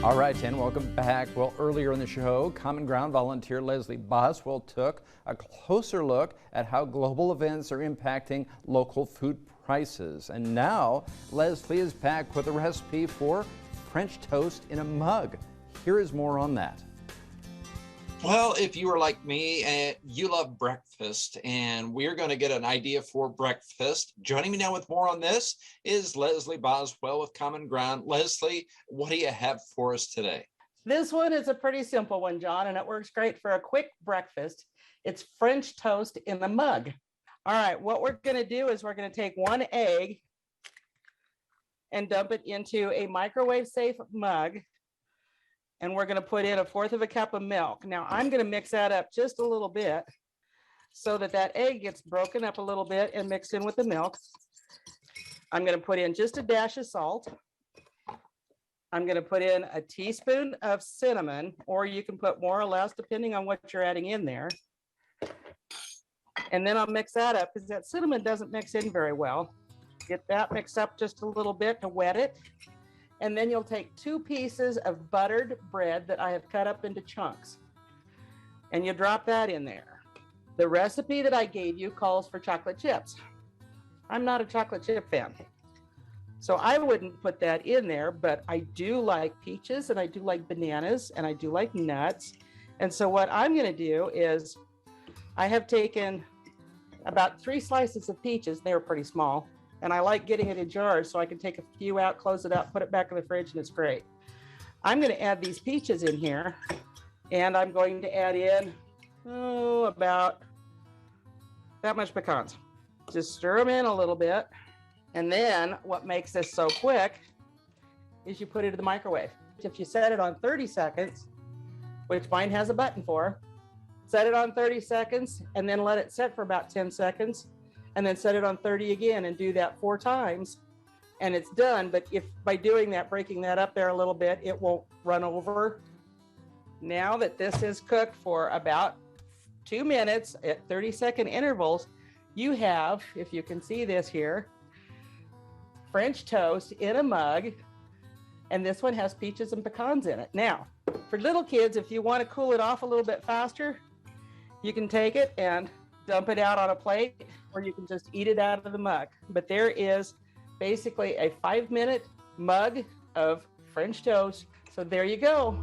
All right, and welcome back. Well, earlier in the show, Common Ground volunteer Leslie Boswell took a closer look at how global events are impacting local food prices. And now, Leslie is back with a recipe for French toast in a mug. Here is more on that. Well, if you are like me and you love breakfast, and we're going to get an idea for breakfast. Joining me now with more on this is Leslie Boswell with Common Ground. Leslie, what do you have for us today? This one is a pretty simple one, John, and it works great for a quick breakfast. It's French toast in a mug. All right, what we're going to do is we're going to take one egg and dump it into a microwave-safe mug. And we're going to put in 1/4 cup of milk. Now I'm going to mix that up just a little bit so that that egg gets broken up a little bit and mixed in with the milk. I'm going to put in just a dash of salt. I'm going to put in a teaspoon of cinnamon, or you can put more or less depending on what you're adding in there. And then I'll mix that up because that cinnamon doesn't mix in very well. Get that mixed up just a little bit to wet it. And then you'll take 2 pieces of buttered bread that I have cut up into chunks, and you drop that in there. The recipe that I gave you calls for chocolate chips. I'm not a chocolate chip fan, so I wouldn't put that in there, but I do like peaches, and I do like bananas, and I do like nuts. And so what I'm going to do is I have taken about 3 slices of peaches. They were pretty small. And I like getting it in jars so I can take a few out, close it up, put it back in the fridge, and it's great. I'm going to add these peaches in here, and I'm going to add in, about that much pecans. Just stir them in a little bit. And then what makes this so quick is you put it in the microwave. If you set it on 30 seconds, which mine has a button for, set it on 30 seconds and then let it set for about 10 seconds. And then set it on 30 again and do that 4 times and it's done. But if by doing that, breaking that up there a little bit, it won't run over. Now that this is cooked for about 2 minutes at 30-second intervals, you have, if you can see this here, French toast in a mug. And this one has peaches and pecans in it. Now, for little kids, if you want to cool it off a little bit faster, you can take it and dump it out on a plate, or you can just eat it out of the mug. But there is basically a 5-minute mug of French toast. So there you go.